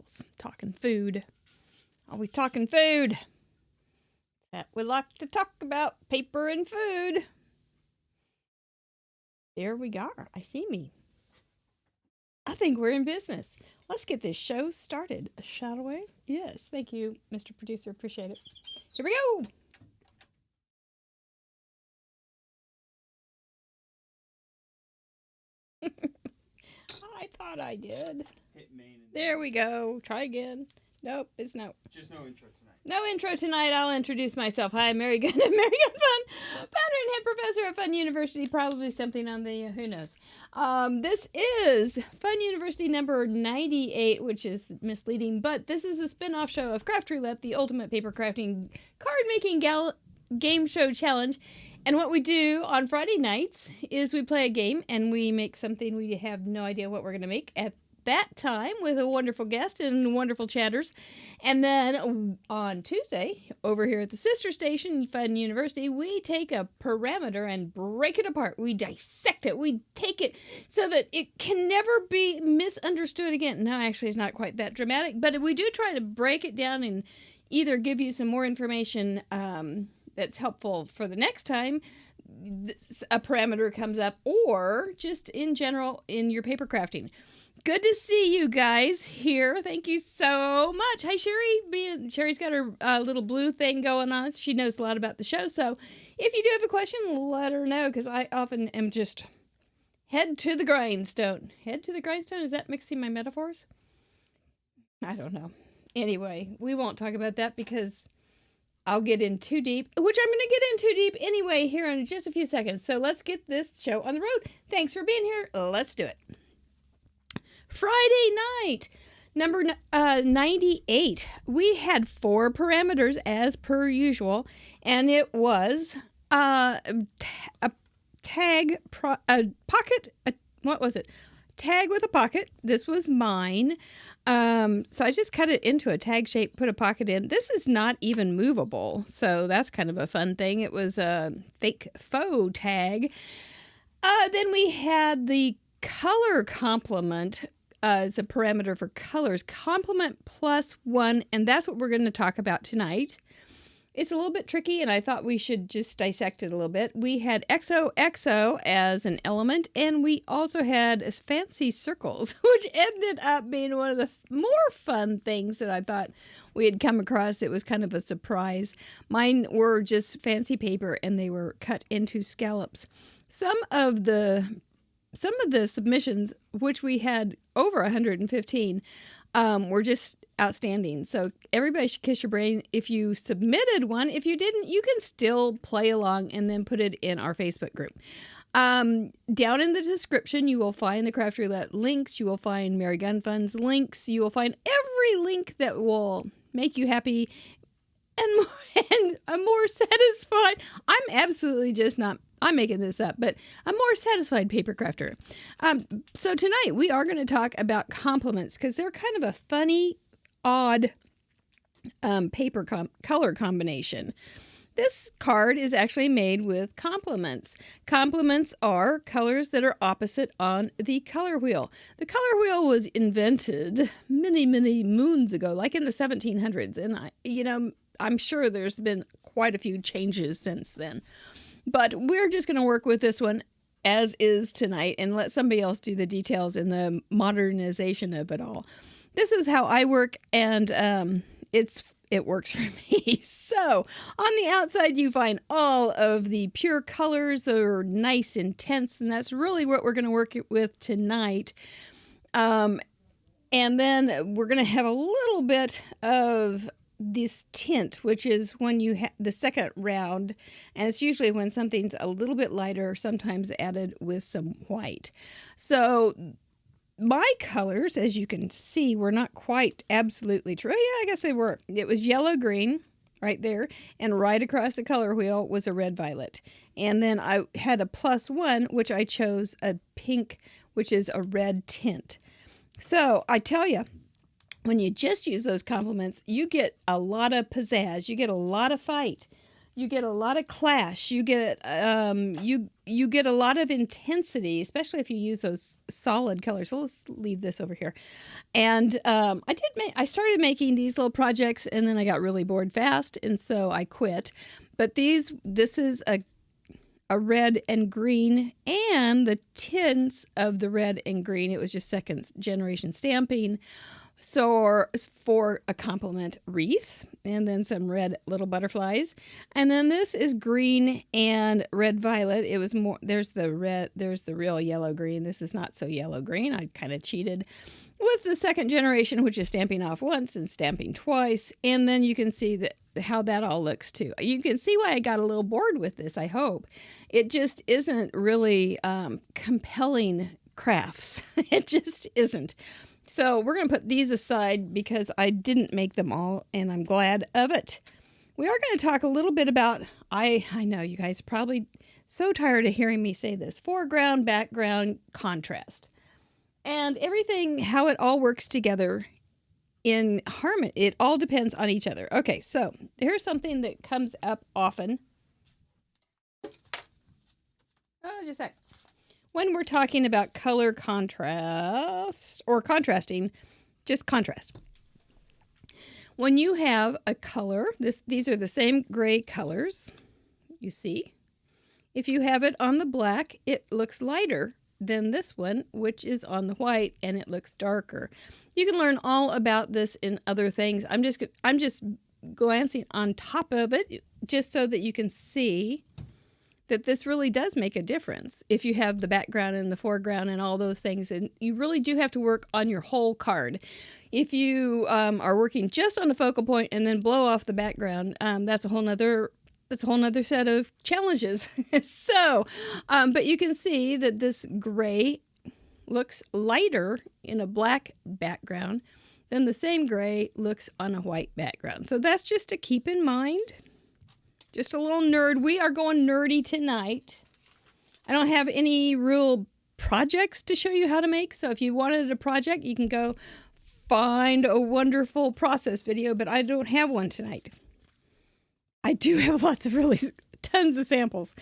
vegetables. Talking food. Always talking food. That we like to talk about paper and food. There we are. I see me. I think we're in business. Let's get this show started, shall we? Yes, thank you, Mr. Producer. Appreciate it. Here we go. I thought I did. Hit main. There we go. Try again. Nope, it's no. Just no intro tonight. No intro tonight. I'll introduce myself. Hi, I'm Mary Gunn of Mary Gunn Fun, founder and head professor at Fun University. Probably something on the, who knows. This is Fun University number 98, which is misleading, but this is a spin-off show of Craft Roulette, the ultimate paper crafting card-making game show challenge. And what we do on Friday nights is we play a game and we make something we have no idea what we're going to make at that time with a wonderful guest and wonderful chatters. And then on Tuesday, over here at the sister station, Fun University, we take a parameter and break it apart. We dissect it. We take it so that it can never be misunderstood again. No, actually, it's not quite that dramatic, but we do try to break it down and either give you some more information that's helpful for the next time a parameter comes up, or just in general in your paper crafting. Good to see you guys here. Thank you so much. Hi, Sherry. Sherry's got her little blue thing going on. She knows a lot about the show. So if you do have a question, let her know, because I often am just head to the grindstone. Head to the grindstone? Is that mixing my metaphors? I don't know. Anyway, we won't talk about that because I'll get in too deep, which I'm going to get in too deep anyway here in just a few seconds. So let's get this show on the road. Thanks for being here. Let's do it. Friday night, number 98. We had 4 parameters as per usual, and it was a tag, what was it? Tag with a pocket. This was mine. So I just cut it into a tag shape, put a pocket in. This is not even movable, so that's kind of a fun thing. It was a fake faux tag. Then we had the color complement as a parameter for colors. Complement +1, and that's what we're going to talk about tonight. It's a little bit tricky, and I thought we should just dissect it a little bit. We had XOXO as an element, and we also had fancy circles, which ended up being one of the more fun things that I thought we had come across. It was kind of a surprise. Mine were just fancy paper, and they were cut into scallops. Some of the submissions, which we had over 115, were just outstanding. So everybody should kiss your brain if you submitted one. If you didn't, you can still play along and then put it in our Facebook group. Down in the description, you will find the Craft Roulette links. You will find Mary Gunn Fun's links. You will find every link that will make you happy and more satisfied. I'm absolutely just not, I'm making this up, but a more satisfied paper crafter. So tonight we are going to talk about complements, because they're kind of a funny, odd paper color combination. This card is actually made with complements. Complements are colors that are opposite on the color wheel. The color wheel was invented many, many moons ago, like in the 1700s. And I'm sure there's been quite a few changes since then. But we're just going to work with this one as is tonight and let somebody else do the details and the modernization of it all. This is how I work, and it works for me. So on the outside, you find all of the pure colors that are nice, intense, and that's really what we're going to work with tonight. And then we're going to have a little bit of this tint, which is when you have the second round, and it's usually when something's a little bit lighter, sometimes added with some white. So my colors, as you can see, were not quite absolutely true. Yeah, I guess they were. It was yellow green right there, and right across the color wheel was a red violet. And then I had a +1, which I chose a pink, which is a red tint. So I tell you, when you just use those complements, you get a lot of pizzazz. You get a lot of fight. you get a lot of clash. You get you get a lot of intensity, especially if you use those solid colors. So let's leave this over here. And I started making these little projects, and then I got really bored fast, and so I quit. But this is a red and green, and the tints of the red and green. It was just second generation stamping. So for a compliment wreath, and then some red little butterflies. And then this is green and red violet. It was more, there's the real yellow green. This is not so yellow green. I kind of cheated with the second generation, which is stamping off once and stamping twice. And then you can see how that all looks too. You can see why I got a little bored with this, I hope. It just isn't really compelling crafts. It just isn't. So we're going to put these aside because I didn't make them all, and I'm glad of it. We are going to talk a little bit about, I know you guys are probably so tired of hearing me say this, foreground, background, contrast. And everything, how it all works together in harmony. It all depends on each other. Okay, so here's something that comes up often. Oh, just a sec. When we're talking about color contrast or contrasting, just contrast. When you have a color, these are the same gray colors, you see. If you have it on the black, it looks lighter than this one, which is on the white, and it looks darker. You can learn all about this in other things. I'm just glancing on top of it just so that you can see that this really does make a difference if you have the background and the foreground and all those things. And you really do have to work on your whole card. If you are working just on a focal point and then blow off the background, that's a whole nother set of challenges. So, but you can see that this gray looks lighter in a black background than the same gray looks on a white background. So that's just to keep in mind. Just a little nerd. We are going nerdy tonight. I don't have any real projects to show you how to make. So if you wanted a project, you can go find a wonderful process video, but I don't have one tonight. I do have tons of samples.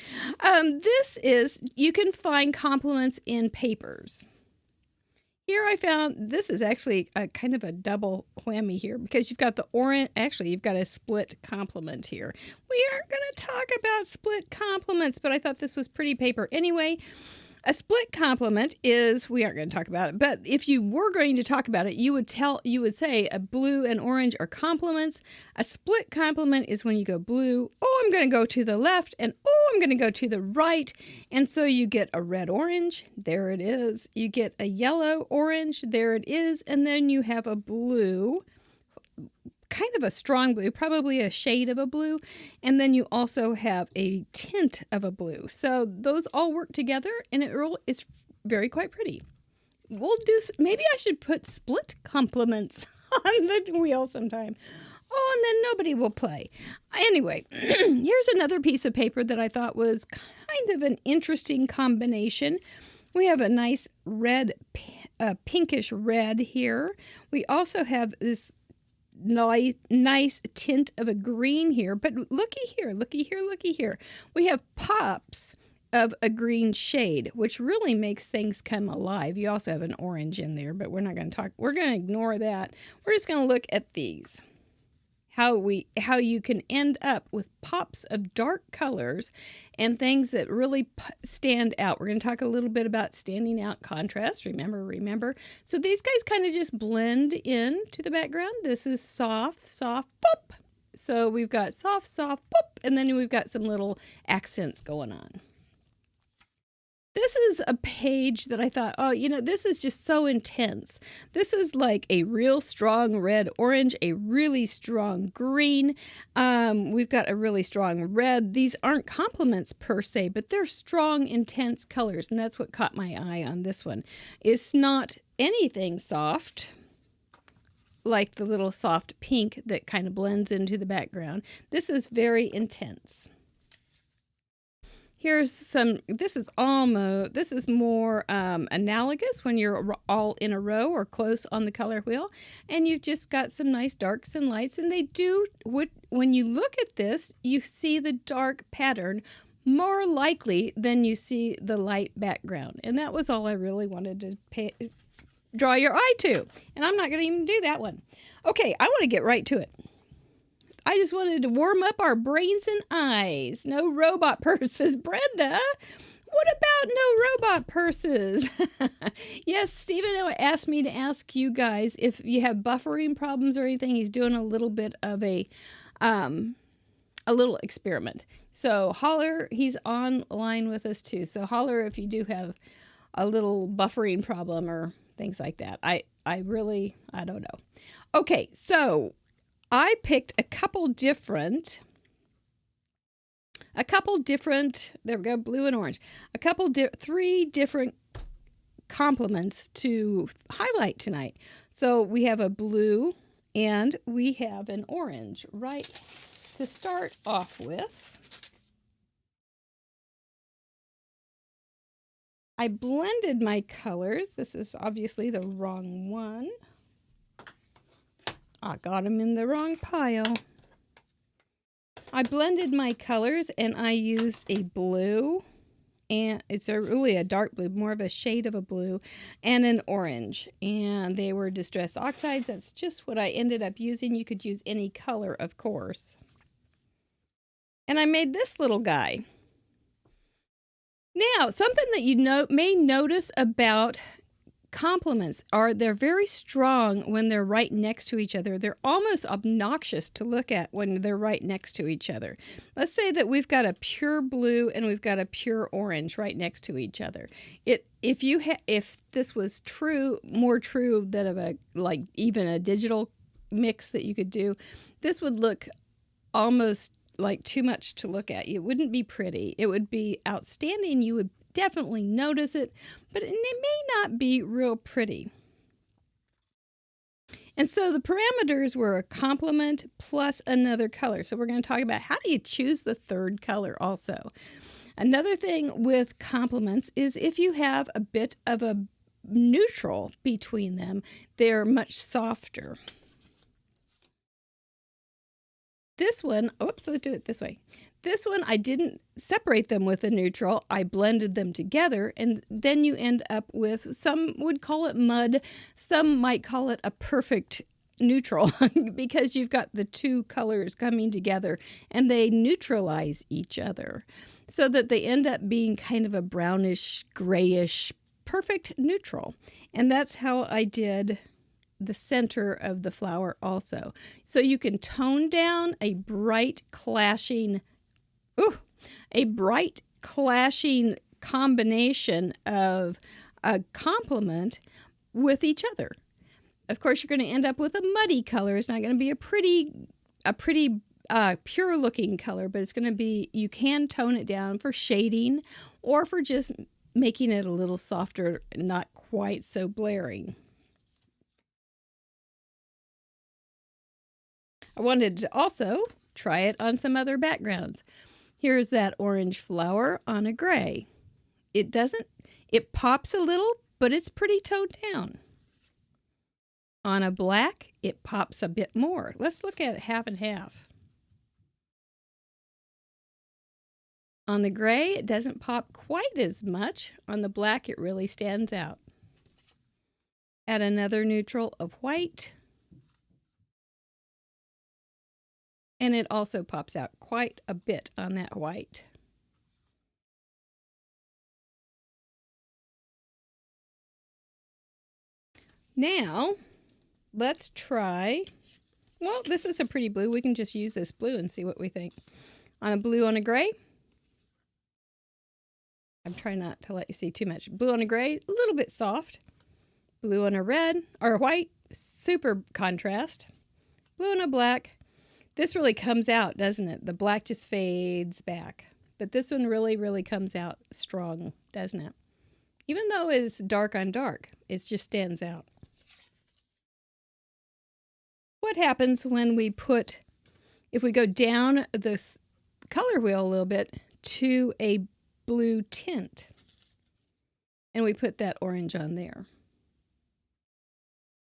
You can find compliments in papers. Here I found, this is actually a kind of a double whammy here because you've got the orange, actually you've got a split complement here. We aren't going to talk about split complements, but I thought this was pretty paper anyway. A split complement is, we aren't going to talk about it, but if you were going to talk about it, you would say a blue and orange are complements. A split complement is when you go blue, oh, I'm going to go to the left, and oh, I'm going to go to the right. And so you get a red-orange, there it is. You get a yellow-orange, there it is. And then you have a blue, kind of a strong blue, probably a shade of a blue, and then you also have a tint of a blue. So those all work together, and it's very quite pretty. Maybe I should put split complements on the wheel sometime. Oh, and then nobody will play. Anyway, here's another piece of paper that I thought was kind of an interesting combination. We have a nice red, pinkish red here. We also have this nice tint of a green here, but looky here. We have pops of a green shade, which really makes things come alive. You also have an orange in there, but we're going to ignore that. We're just going to look at these. How you can end up with pops of dark colors and things that really stand out. We're going to talk a little bit about standing out contrast. Remember. So these guys kind of just blend in to the background. This is soft, pop. So we've got soft, pop, and then we've got some little accents going on. This is a page that I thought, this is just so intense. This is like a real strong red-orange, a really strong green. We've got a really strong red. These aren't complements per se, but they're strong, intense colors, and that's what caught my eye on this one. It's not anything soft, like the little soft pink that kind of blends into the background. This is very intense. Here's some, this is more analogous when you're all in a row or close on the color wheel, and you've just got some nice darks and lights, and they do, when you look at this, you see the dark pattern more likely than you see the light background. And that was all I really wanted to draw your eye to. And I'm not going to even do that one. Okay, I want to get right to it. I just wanted to warm up our brains and eyes. No robot purses. Brenda, what about no robot purses? Yes, Stephen asked me to ask you guys if you have buffering problems or anything. He's doing a little bit of a little experiment. So holler, he's online with us too. So holler if you do have a little buffering problem or things like that. I don't know. Okay, so I picked a couple different, there we go, blue and orange. Three different complements to highlight tonight. So we have a blue and we have an orange right to start off with. I blended my colors. This is obviously the wrong one. I got them in the wrong pile. I blended my colors and I used a blue, and it's really a dark blue, more of a shade of a blue, and an orange. And they were Distress Oxides. That's just what I ended up using. You could use any color, of course. And I made this little guy. Now, something that you may notice about complements are they're very strong when they're right next to each other. They're almost obnoxious to look at when they're right next to each other. Let's say that we've got a pure blue and we've got a pure orange right next to each other. If this was more true than of even a digital mix that you could do, this would look almost like too much to look at. It wouldn't be pretty. It would be outstanding. You would definitely notice it, but it may not be real pretty. And so the parameters were a complement plus another color. So we're going to talk about how do you choose the third color also. Another thing with complements is if you have a bit of a neutral between them, they're much softer. This one, let's do it this way. This one, I didn't separate them with a neutral. I blended them together, and then you end up with, some would call it mud, some might call it a perfect neutral because you've got the two colors coming together and they neutralize each other so that they end up being kind of a brownish, grayish, perfect neutral. And that's how I did the center of the flower also. So you can tone down a bright clashing combination of a complement with each other. Of course, you're going to end up with a muddy color. It's not going to be a pretty pure looking color, but it's going to be, you can tone it down for shading or for just making it a little softer, not quite so blaring. I wanted to also try it on some other backgrounds. Here's that orange flower on a gray. It pops a little, but it's pretty toned down. On a black, it pops a bit more. Let's look at it half and half. On the gray, it doesn't pop quite as much. On the black, it really stands out. Add another neutral of white. And it also pops out quite a bit on that white. Now, let's try, well, this is a pretty blue. We can just use this blue and see what we think. On a blue on a gray. I'm trying not to let you see too much. Blue on a gray, a little bit soft. Blue on a red, or white, super contrast. Blue on a black. This really comes out, doesn't it? The black just fades back. But this one really, really comes out strong, doesn't it? Even though it's dark on dark, it just stands out. What happens when we if we go down this color wheel a little bit to a blue tint. And we put that orange on there.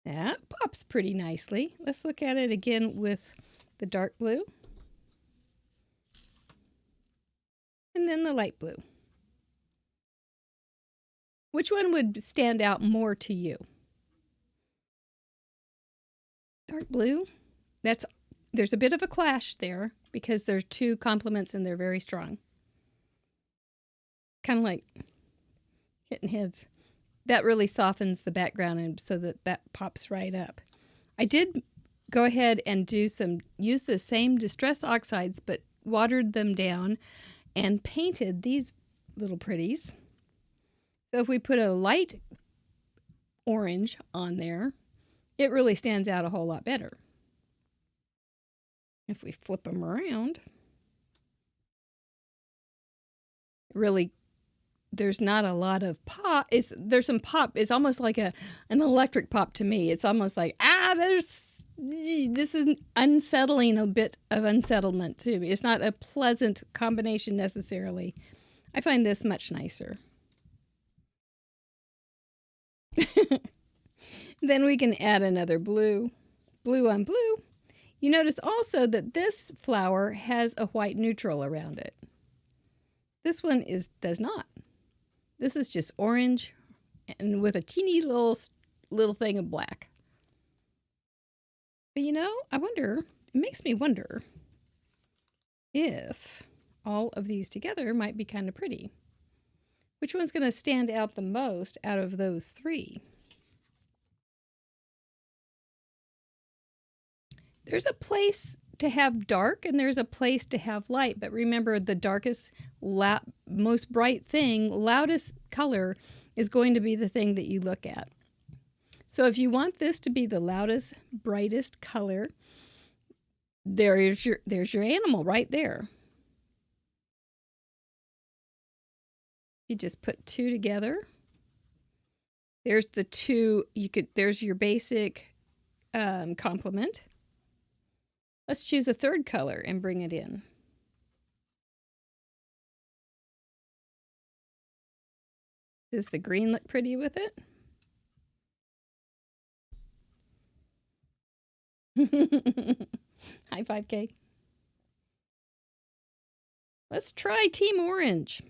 That pops pretty nicely. Let's look at it again with the dark blue. And then the light blue. Which one would stand out more to you? Dark blue? There's a bit of a clash there because they're two complements and they're very strong. Kind of like hitting heads. That really softens the background and so that pops right up. I did go ahead and use the same Distress Oxides, but watered them down and painted these little pretties. So if we put a light orange on there, it really stands out a whole lot better. If we flip them around, really, there's not a lot of pop. There's some pop. It's almost like an electric pop to me. It's almost like, this is unsettling, a bit of unsettlement to me. It's not a pleasant combination necessarily. I find this much nicer. Then we can add another blue on blue. You notice also that this flower has a white neutral around it. This one does not. This is just orange and with a teeny little thing of black. But it makes me wonder if all of these together might be kind of pretty. Which one's going to stand out the most out of those three? There's a place to have dark and there's a place to have light. But remember, the darkest, most bright thing, loudest color is going to be the thing that you look at. So if you want this to be the loudest, brightest color, there's your animal right there. You just put two together. There's the two. There's your basic complement. Let's choose a third color and bring it in. Does the green look pretty with it? High 5K. Let's try Team Orange.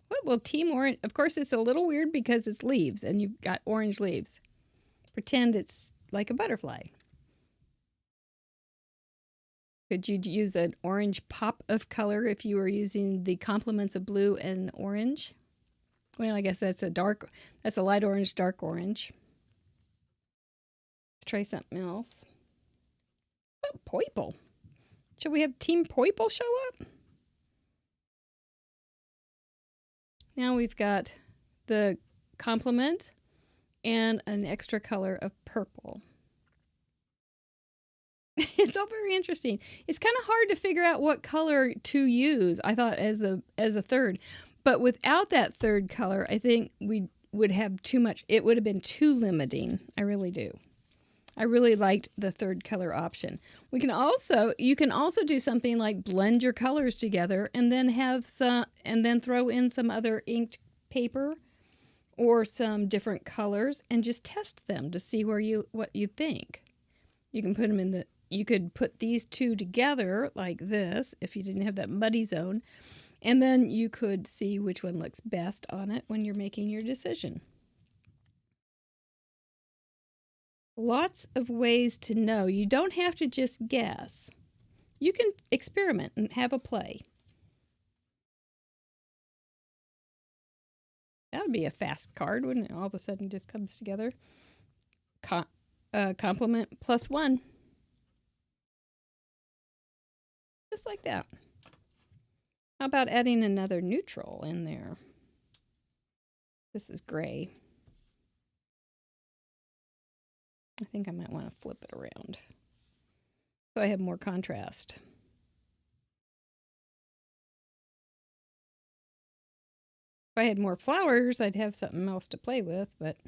What will Team Orange? Of course, it's a little weird because it's leaves and you've got orange leaves. Pretend it's like a butterfly. Could you use an orange pop of color if you were using the complements of blue and orange? Well, I guess that's a light orange, dark orange. Let's try something else. Oh, purple. Should we have Team Purple show up? Now we've got the complement and an extra color of purple. It's all very interesting. It's kind of hard to figure out what color to use, I thought, as a third. But without that third color, I think we would have too much. It would have been too limiting. I really do. I really liked the third color option. You can also do something like blend your colors together and then throw in some other inked paper or some different colors and just test them to see what you think. You can put them you could put these two together like this if you didn't have that muddy zone, and then you could see which one looks best on it when you're making your decision. Lots of ways to know. You don't have to just guess. You can experiment and have a play. That would be a fast card, wouldn't it? All of a sudden just comes together. Complement +1. Just like that. How about adding another neutral in there? This is gray. I think I might want to flip it around so I have more contrast. If I had more flowers, I'd have something else to play with, but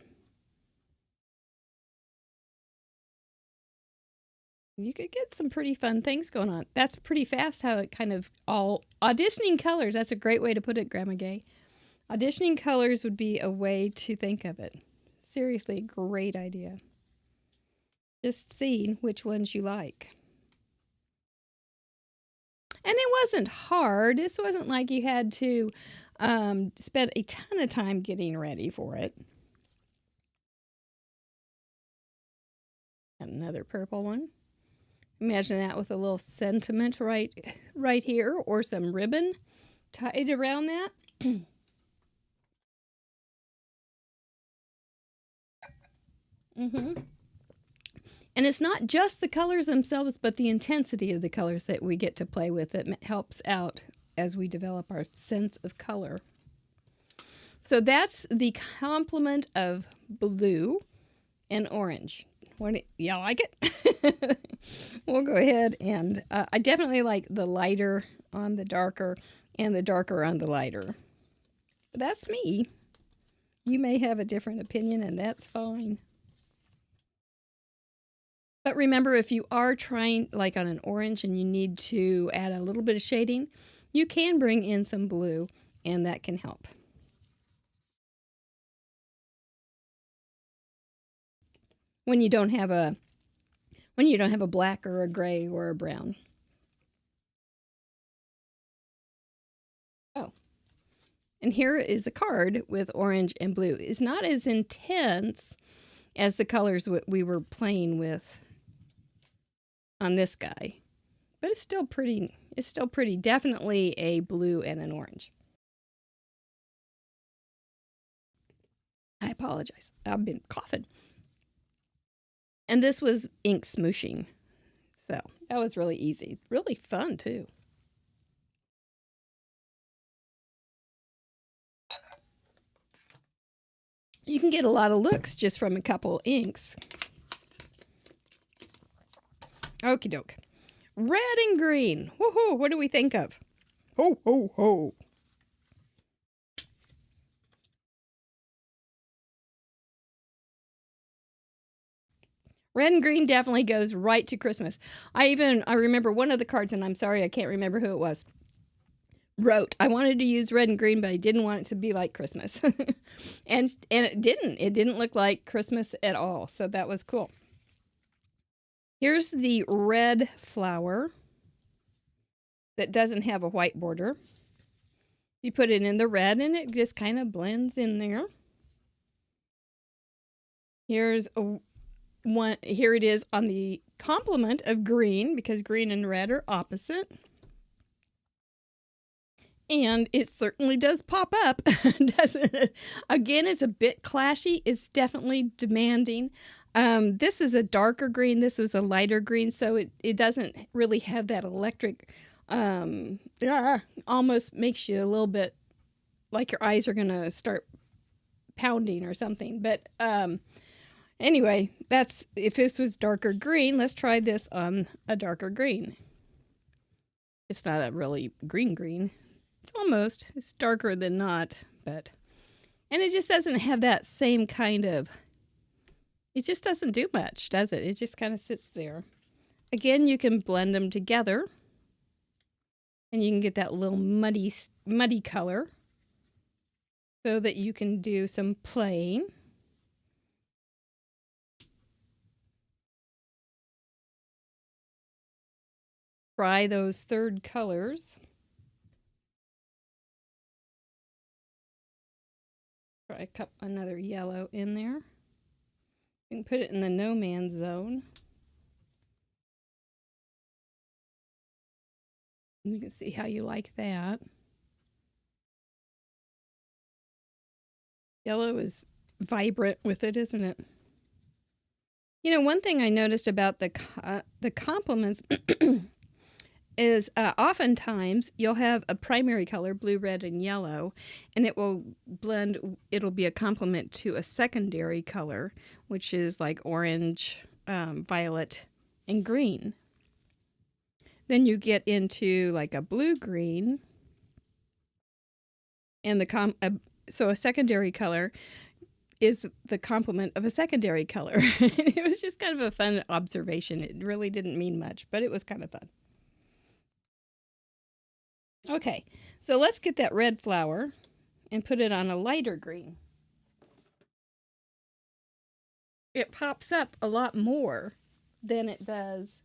you could get some pretty fun things going on. That's pretty fast how it kind of all auditioning colors. That's a great way to put it, Grandma Gay. Auditioning colors would be a way to think of it. Seriously, great idea. Just seeing which ones you like. And it wasn't hard. This wasn't like you had to spend a ton of time getting ready for it. Another purple one. Imagine that with a little sentiment right here, or some ribbon tied around that. And it's not just the colors themselves, but the intensity of the colors that we get to play with that helps out as we develop our sense of color. So that's the complement of blue and orange. Y'all like it? We'll go ahead and I definitely like the lighter on the darker and the darker on the lighter. But that's me. You may have a different opinion, and that's fine. But remember, if you are trying like on an orange and you need to add a little bit of shading, you can bring in some blue, and that can help. When you don't have a black or a gray or a brown. Oh. And here is a card with orange and blue. It's not as intense as the colors we were playing with on this guy. But it's still pretty. It's still pretty. Definitely a blue and an orange. I apologize. I've been coughing. And this was ink smooshing. So that was really easy. Really fun, too. You can get a lot of looks just from a couple inks. Okie doke. Red and green. Woohoo! What do we think of? Ho, ho, ho. Red and green definitely goes right to Christmas. I remember one of the cards, and I'm sorry I can't remember who it was, wrote, I wanted to use red and green, but I didn't want it to be like Christmas. and it didn't. It didn't look like Christmas at all. So that was cool. Here's the red flower that doesn't have a white border. You put it in the red, and it just kind of blends in there. Here it is on the complement of green, because green and red are opposite. And it certainly does pop up, doesn't it? Again, it's a bit clashy. It's definitely demanding. This is a darker green. This was a lighter green, so it doesn't really have that electric, almost makes you a little bit like your eyes are going to start pounding or something. But anyway, if this was darker green, let's try this on a darker green. It's not a really green. It's almost. It's darker than not, and it just doesn't have that same kind of, it just doesn't do much, does it? It just kind of sits there. Again, you can blend them together, and you can get that little muddy color so that you can do some playing. Try those third colors. Try another yellow in there. You can put it in the no man's zone. You can see how you like that. Yellow is vibrant with it, isn't it? You know, one thing I noticed about the complements is oftentimes you'll have a primary color, blue, red, and yellow, and it will blend. It'll be a complement to a secondary color, which is like orange, violet, and green. Then you get into like a blue-green, and so a secondary color is the complement of a secondary color. It was just kind of a fun observation. It really didn't mean much, but it was kind of fun. Okay, so let's get that red flower and put it on a lighter green. It pops up a lot more than it does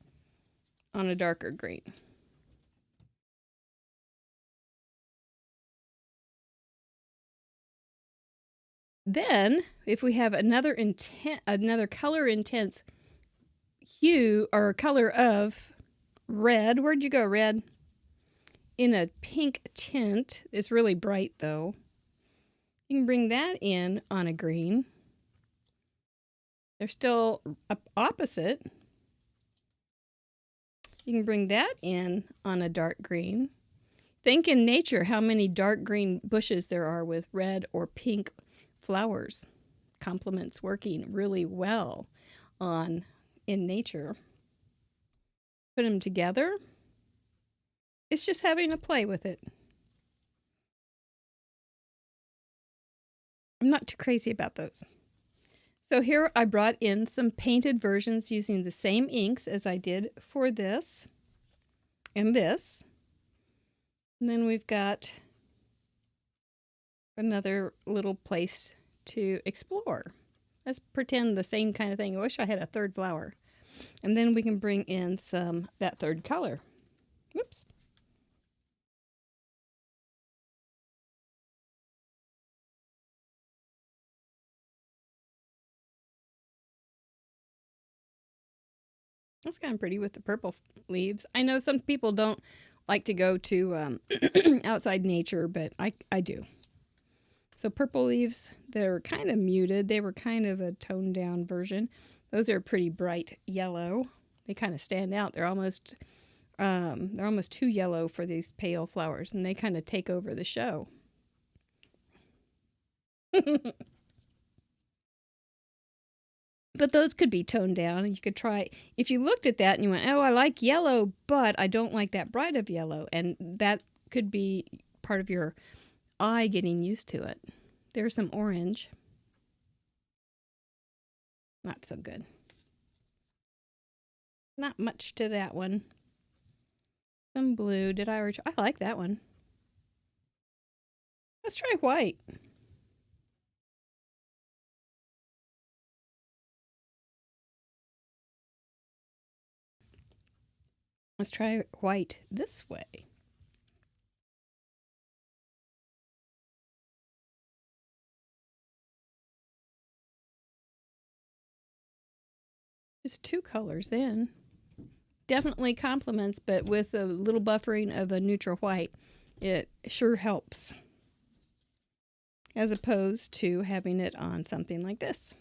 on a darker green. Then, if we have another color intense hue or color of red, where'd you go, red? In a pink tint, it's really bright though. You can bring that in on a green. They're still opposite. You can bring that in on a dark green. Think in nature how many dark green bushes there are with red or pink flowers. Complements working really well in nature. Put them together. It's just having a play with it. I'm not too crazy about those. So here I brought in some painted versions using the same inks as I did for this and this. And then we've got another little place to explore. Let's pretend the same kind of thing. I wish I had a third flower. And then we can bring in that third color. Whoops. That's kind of pretty with the purple leaves. I know some people don't like to go to outside nature, but I do. So purple leaves, they're kind of muted. They were kind of a toned down version. Those are pretty bright yellow. They kind of stand out. They're almost too yellow for these pale flowers, and they kind of take over the show. But those could be toned down, and you could try, if you looked at that and you went, oh, I like yellow, but I don't like that bright of yellow, and that could be part of your eye getting used to it. There's some orange. Not so good. Not much to that one. Some blue. Did I already? I like that one. Let's try white. Let's try white this way. Just two colors in. Definitely complements, but with a little buffering of a neutral white, it sure helps. As opposed to having it on something like this,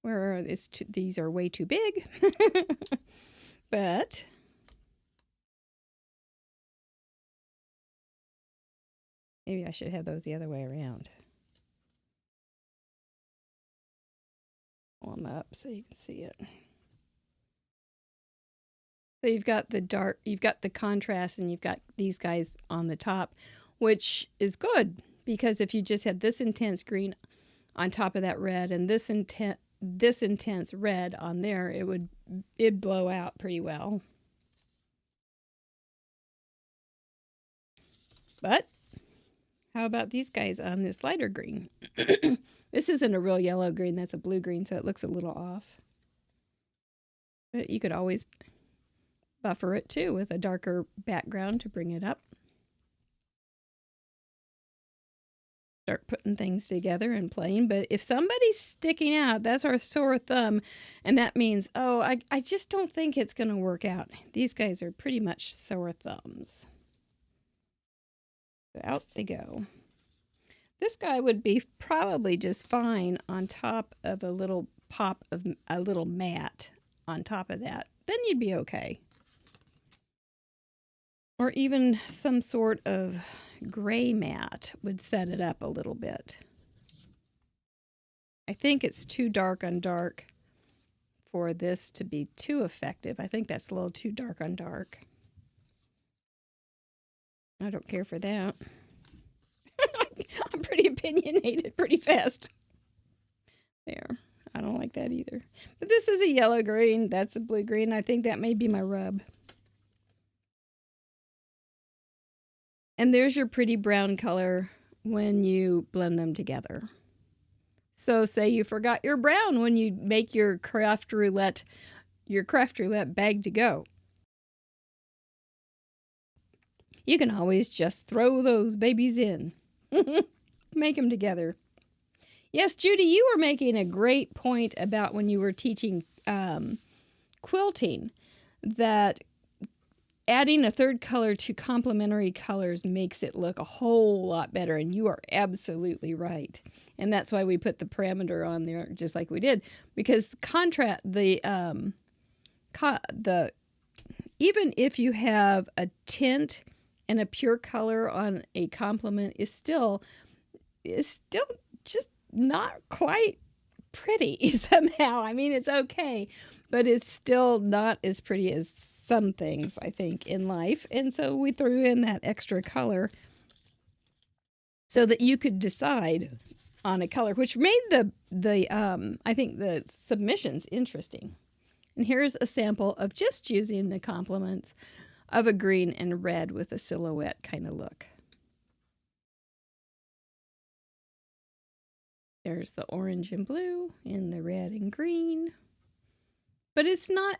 where these are way too big. But maybe I should have those the other way around. Pull them up so you can see it. So you've got the contrast, and you've got these guys on the top, which is good, because if you just had this intense green on top of that red and this intense red on there, it'd blow out pretty well. But how about these guys on this lighter green? This isn't a real yellow green, that's a blue green, so it looks a little off. But you could always buffer it too with a darker background to bring it up. Start putting things together and playing. But if somebody's sticking out, that's our sore thumb, and that means, oh, I just don't think it's going to work out. These guys are pretty much sore thumbs. So out they go. This guy would be probably just fine on top of a little pop of a little mat on top of that. Then you'd be okay. Or even some sort of gray mat would set it up a little bit. I think it's too dark on dark for this to be too effective. I think that's a little too dark on dark. I don't care for that. I'm pretty opinionated pretty fast. There. I don't like that either. But this is a yellow green. That's a blue green. I think that may be my rub. And there's your pretty brown color when you blend them together. So say you forgot your brown when you make your craft roulette bag to go. You can always just throw those babies in. Make them together. Yes, Judy, you were making a great point about when you were teaching quilting, that adding a third color to complementary colors makes it look a whole lot better, and you are absolutely right. And that's why we put the parameter on there just like we did, because even if you have a tint and a pure color on a complement is still just not quite pretty somehow. I mean, it's okay, but it's still not as pretty as some things, I think, in life. And so we threw in that extra color so that you could decide on a color, which made I think the submissions interesting. And here's a sample of just using the complements of a green and red with a silhouette kind of look. There's the orange and blue and the red and green. But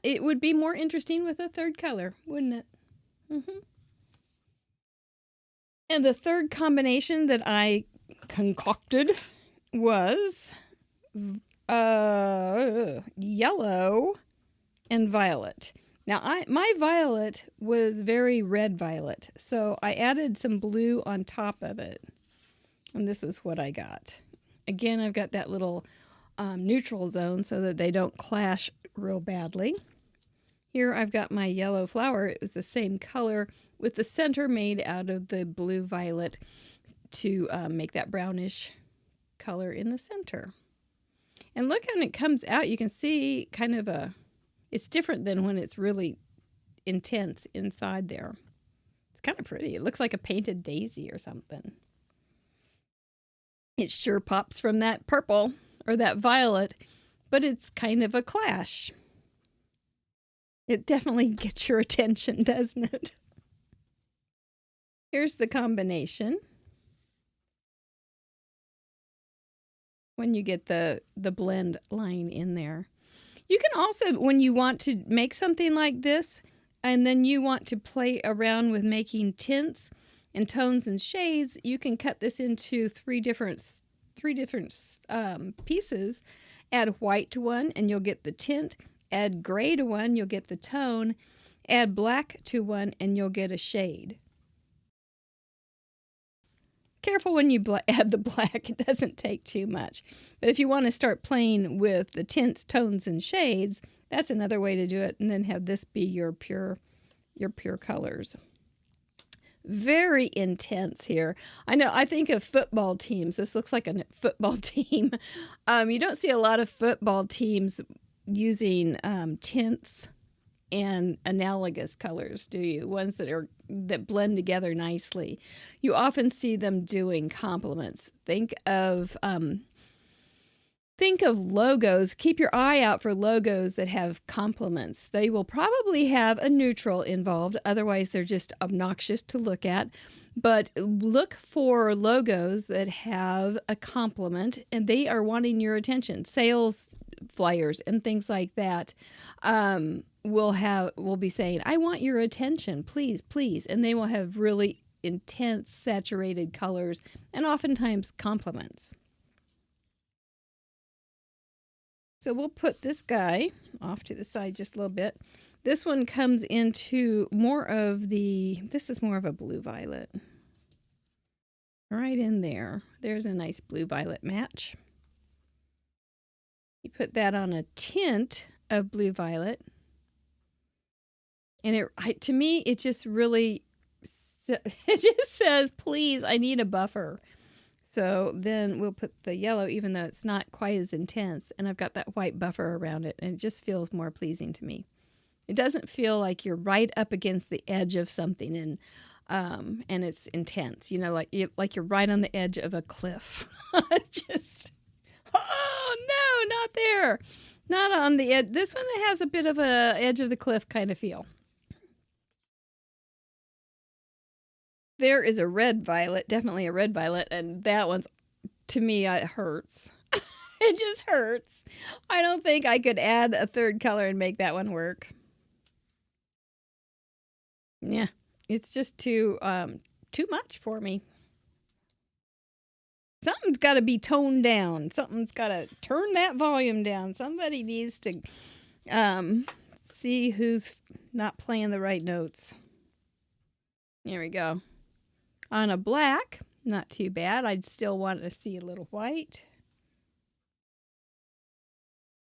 it would be more interesting with a third color, wouldn't it? Mm-hmm. And the third combination that I concocted was yellow and violet. Now, my violet was very red violet, so I added some blue on top of it. And this is what I got. Again, I've got that little neutral zone so that they don't clash real badly. Here I've got my yellow flower. It was the same color with the center made out of the blue violet to make that brownish color in the center. And look when it comes out, you can see kind of it's different than when it's really intense inside there. It's kind of pretty. It looks like a painted daisy or something. It sure pops from that purple or that violet, but it's kind of a clash. It definitely gets your attention, doesn't it? Here's the combination. When you get the blend line in there. You can also, when you want to make something like this, and then you want to play around with making tints and tones and shades, you can cut this into three different pieces. Add white to one, and you'll get the tint. Add gray to one, you'll get the tone. Add black to one, and you'll get a shade. Careful when you add the black, it doesn't take too much. But if you want to start playing with the tints, tones, and shades, that's another way to do it, and then have this be your pure colors. Very intense here. I think of football teams. This looks like a football team. You don't see a lot of football teams using tints and analogous colors, do you? Ones that blend together nicely. You often see them doing complements. Think of logos. Keep your eye out for logos that have complements. They will probably have a neutral involved. Otherwise, they're just obnoxious to look at. But look for logos that have a complement, and they are wanting your attention. Sales flyers and things like that will be saying, "I want your attention, please, please," and they will have really intense, saturated colors and oftentimes complements. So we'll put this guy off to the side just a little bit. This one comes into this is more of a blue violet. Right in there. There's a nice blue violet match. You put that on a tint of blue violet. And to me, it just really, it just says, please, I need a buffer. So then we'll put the yellow, even though it's not quite as intense, and I've got that white buffer around it, and it just feels more pleasing to me. It doesn't feel like you're right up against the edge of something, and it's intense. Like you're right on the edge of a cliff. Oh no, not there, not on the edge. This one has a bit of a edge of the cliff kind of feel. There is a red violet, definitely a red violet, and that one's, to me, it hurts. It just hurts. I don't think I could add a third color and make that one work. Yeah, it's just too much for me. Something's got to be toned down. Something's got to turn that volume down. Somebody needs to see who's not playing the right notes. There we go. On a black, not too bad. I'd still want to see a little white,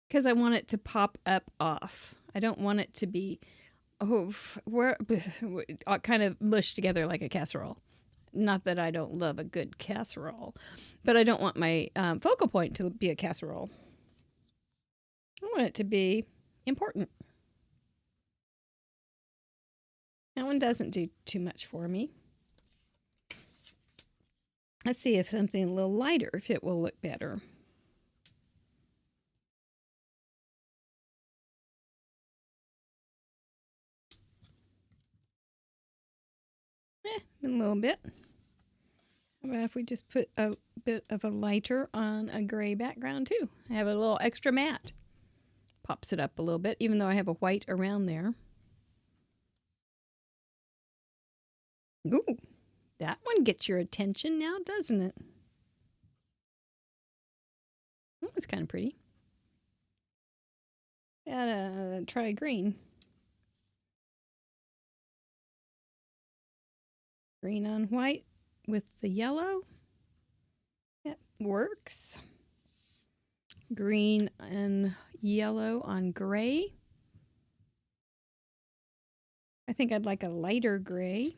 because I want it to pop up off. I don't want it to be kind of mushed together like a casserole. Not that I don't love a good casserole, but I don't want my focal point to be a casserole. I want it to be important. That one doesn't do too much for me. Let's see if something a little lighter, if it will look better. A little bit. How about if we just put a bit of a lighter on a gray background too? I have a little extra matte. Pops it up a little bit, even though I have a white around there. Ooh, that one gets your attention now, doesn't it? Oh, it's kind of pretty. Try green. Green on white with the yellow. That works. Green and yellow on gray. I think I'd like a lighter gray.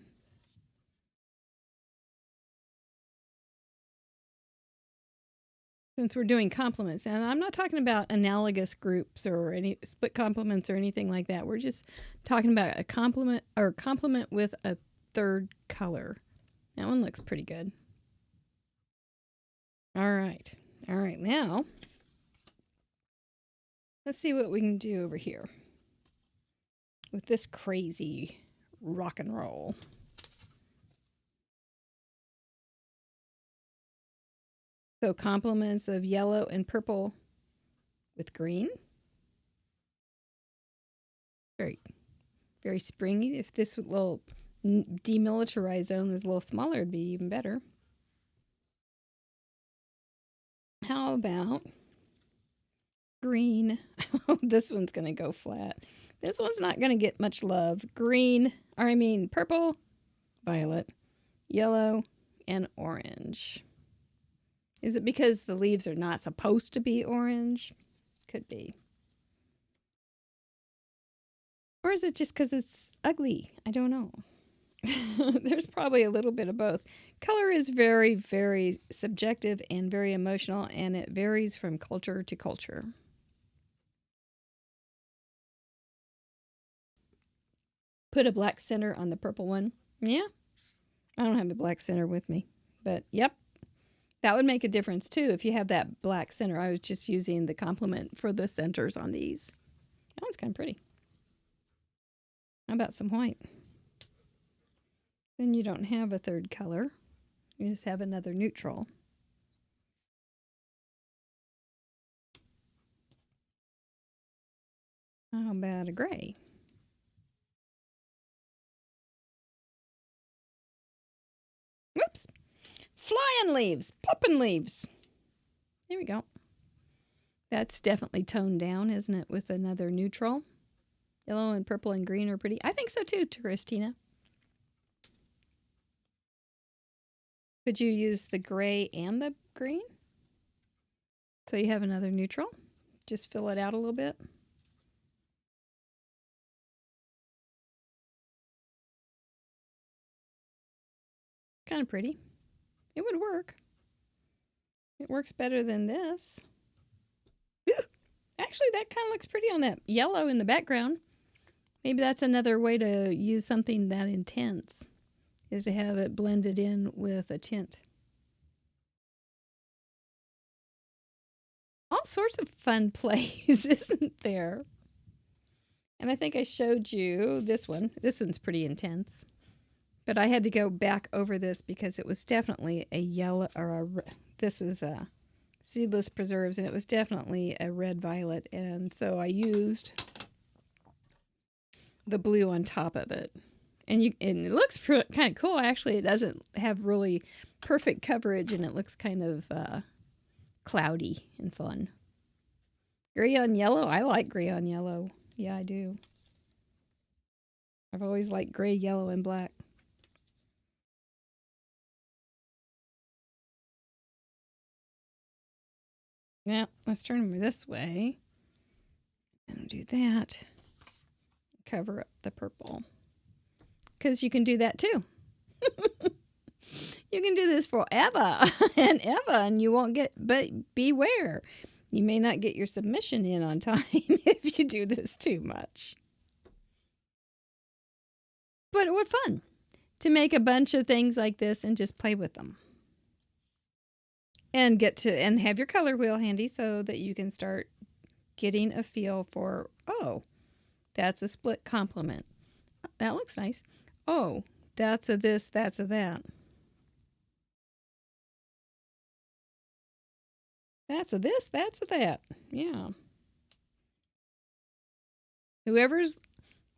Since we're doing complements, and I'm not talking about analogous groups or any split complements or anything like that. We're just talking about a complement or complement with a third color. That one looks pretty good. All right. Now, let's see what we can do over here with this crazy rock and roll. So complements of yellow and purple with green. Very, very springy. If this little demilitarized zone was a little smaller, it'd be even better. How about green? This one's going to go flat. This one's not going to get much love. Purple, violet, yellow, and orange. Is it because the leaves are not supposed to be orange? Could be. Or is it just because it's ugly? I don't know. There's probably a little bit of both. Color is very, very subjective and very emotional, and it varies from culture to culture. Put a black center on the purple one. Yeah. I don't have a black center with me, but yep. That would make a difference too if you have that black center. I was just using the complement for the centers on these. That one's kind of pretty. How about some white? Then you don't have a third color. You just have another neutral. How about a gray? Whoops. Flying leaves, popping leaves. There we go. That's definitely toned down, isn't it, with another neutral? Yellow and purple and green are pretty. I think so too, Christina. Could you use the gray and the green? So you have another neutral. Just fill it out a little bit. Kind of pretty. It would work. It works better than this. Actually, that kind of looks pretty on that yellow in the background. Maybe that's another way to use something that intense, is to have it blended in with a tint. All sorts of fun plays, isn't there? And I think I showed you this one. This one's pretty intense. But I had to go back over this because it was definitely a yellow, this is a seedless preserves, and it was definitely a red violet. And so I used the blue on top of it. And it looks kind of cool. Actually, it doesn't have really perfect coverage, and it looks kind of cloudy and fun. Gray on yellow. I like gray on yellow. Yeah, I do. I've always liked gray, yellow, and black. Now, let's turn them this way. And do that. Cover up the purple. Because you can do that too. You can do this forever and ever, and you won't get, but beware. You may not get your submission in on time if you do this too much. But what fun to make a bunch of things like this and just play with them. And and have your color wheel handy so that you can start getting a feel for, oh, that's a split complement. That looks nice. Oh, that's a this, that's a that. That's a this, that's a that. Yeah. Whoever's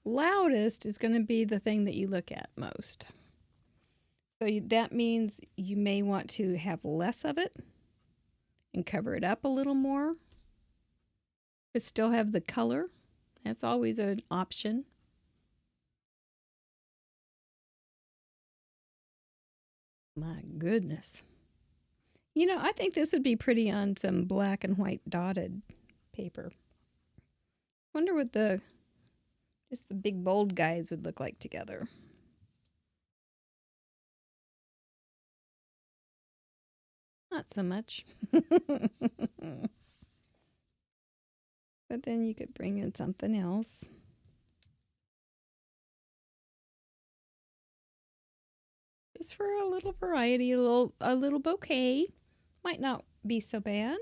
loudest is going to be the thing that you look at most. So that means you may want to have less of it and cover it up a little more, but still have the color. That's always an option. My goodness. You know, I think this would be pretty on some black and white dotted paper. Wonder what just the big bold guys would look like together. Not so much. But then you could bring in something else. Just for a little variety, a little bouquet. Might not be so bad.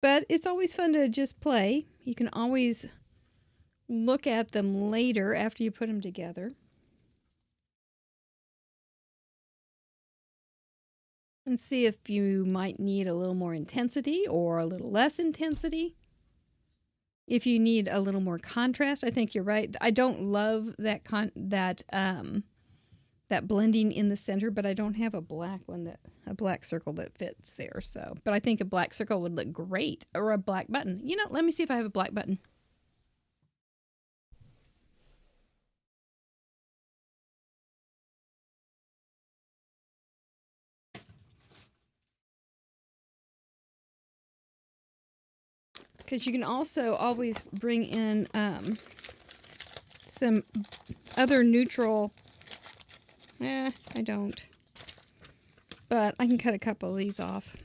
But it's always fun to just play. You can always look at them later after you put them together. And see if you might need a little more intensity or a little less intensity. If you need a little more contrast, I think you're right. I don't love that that blending in the center, but I don't have a black circle that fits there. So, but I think a black circle would look great, or a black button. You know, let me see if I have a black button. Because you can also always bring in some other neutral. I don't. But I can cut a couple of these off.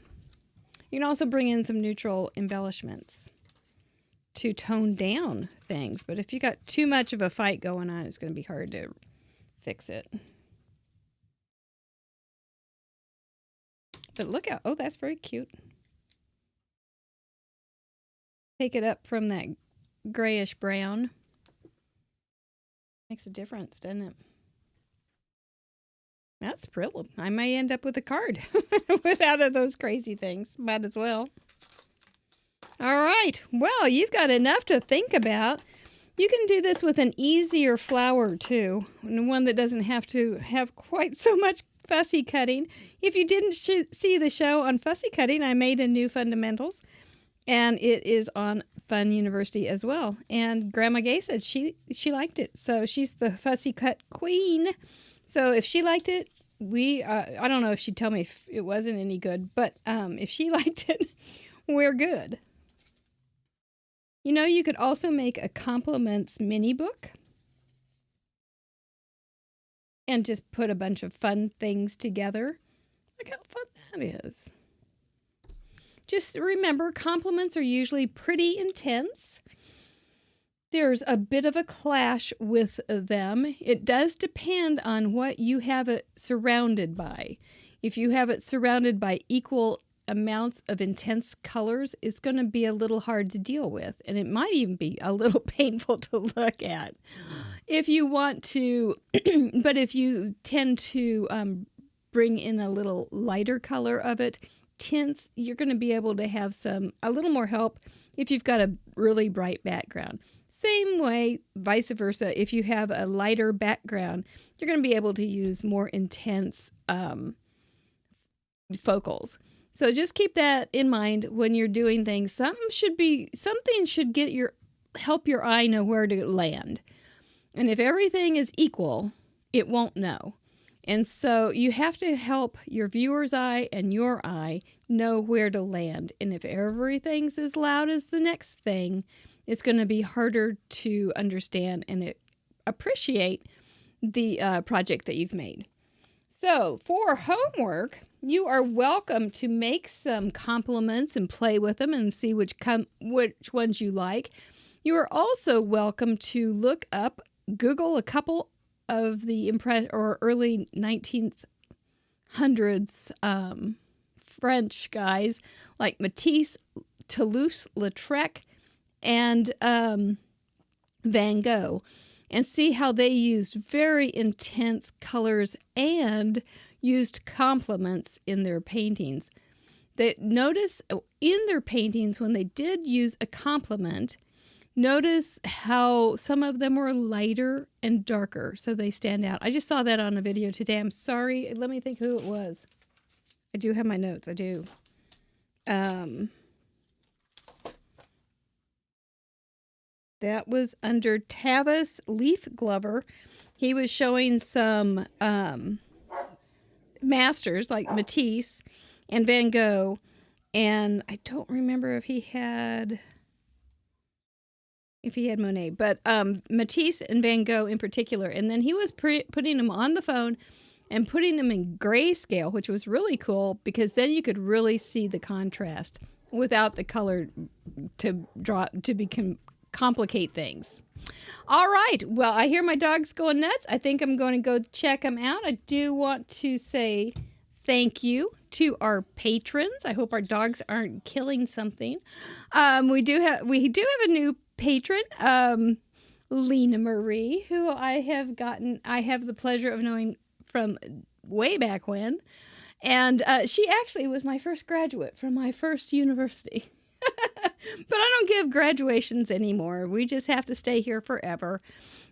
You can also bring in some neutral embellishments to tone down things. But if you got too much of a fight going on, it's going to be hard to fix it. But look out. Oh, that's very cute. Take it up from that grayish brown. Makes a difference, doesn't it? That's brilliant. I may end up with a card without those crazy things. Might as well. All right. Well, you've got enough to think about. You can do this with an easier flower, too. And one that doesn't have to have quite so much fussy cutting. If you didn't see the show on fussy cutting, I made a new fundamentals. And it is on Fun University as well. And Grandma Gay said she liked it. So she's the fussy cut queen. So if she liked it, I don't know if she'd tell me if it wasn't any good. But if she liked it, we're good. You know, you could also make a compliments mini book. And just put a bunch of fun things together. Look how fun that is. Just remember, compliments are usually pretty intense. There's a bit of a clash with them. It does depend on what you have it surrounded by. If you have it surrounded by equal amounts of intense colors, it's going to be a little hard to deal with. And it might even be a little painful to look at. If you want to, but if you tend to bring in a little lighter color of it, tints, you're going to be able to have a little more help if you've got a really bright background. Same way, vice versa, if you have a lighter background, you're going to be able to use more intense focals. So just keep that in mind when you're doing things. Something should help your eye know where to land. And if everything is equal, it won't know. And so you have to help your viewer's eye and your eye know where to land. And if everything's as loud as the next thing, it's going to be harder to understand and appreciate the project that you've made. So for homework, you are welcome to make some compliments and play with them and see which ones you like. You are also welcome to Google a couple of the early 1900s French guys like Matisse, Toulouse-Lautrec, and Van Gogh, and see how they used very intense colors and used complements in their paintings. Notice in their paintings when they did use a complement, notice how some of them were lighter and darker, so they stand out. I just saw that on a video today. I'm sorry. Let me think who it was. I do have my notes. I do. That was under Tavis Leaf Glover. He was showing some masters like Matisse and Van Gogh, and I don't remember if he had Monet, but Matisse and Van Gogh in particular. And then he was putting them on the phone and putting them in grayscale, which was really cool because then you could really see the contrast without the color to complicate things. All right. Well, I hear my dog's going nuts. I think I'm going to go check them out. I do want to say thank you to our patrons. I hope our dogs aren't killing something. We do have a new patron, Lena Marie, who I have the pleasure of knowing from way back when. And she actually was my first graduate from my first university. But I don't give graduations anymore. We just have to stay here forever.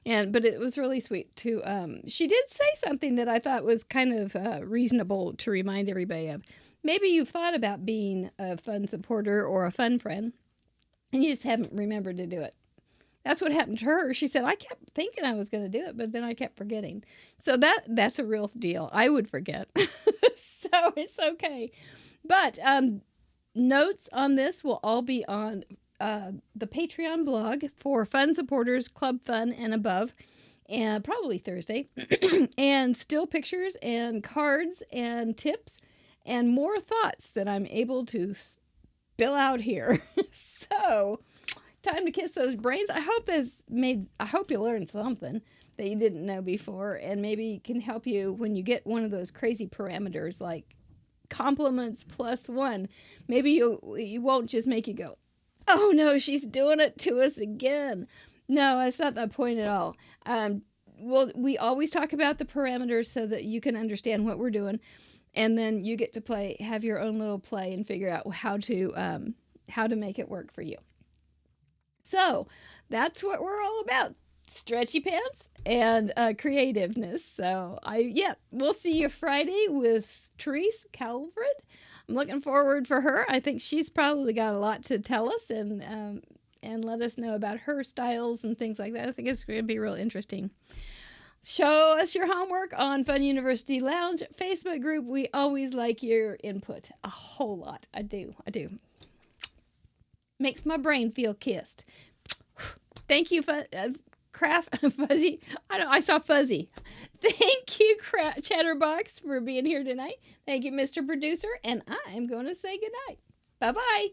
But it was really sweet to, she did say something that I thought was kind of reasonable to remind everybody of. Maybe you've thought about being a fun supporter or a fun friend, and you just haven't remembered to do it. That's what happened to her. She said, I kept thinking I was going to do it, but then I kept forgetting. So that's a real deal. I would forget. So it's okay. But notes on this will all be on the Patreon blog for Fun Supporters, Club Fun and above, and probably Thursday. And still pictures and cards and tips and more thoughts that I'm able to spill out here. So, time to kiss those brains. I hope you learned something that you didn't know before, and maybe can help you when you get one of those crazy parameters like compliments +1. Maybe you won't just make you go, oh no, she's doing it to us again. No, that's not the point at all. We always talk about the parameters so that you can understand what we're doing, and then you get to have your own little play and figure out how to make it work for you. So that's what we're all about. Stretchy pants and creativeness. So we'll see you Friday with Therese Calvert. I'm looking forward for her. I think she's probably got a lot to tell us and let us know about her styles and things like that. I think it's going to be real interesting. Show us your homework on Fun University Lounge Facebook group. We always like your input a whole lot. I do. Makes my brain feel kissed. Thank you, Fuzzy. I saw Fuzzy. Thank you, Chatterbox, for being here tonight. Thank you, Mr. Producer. And I am going to say goodnight. Bye-bye.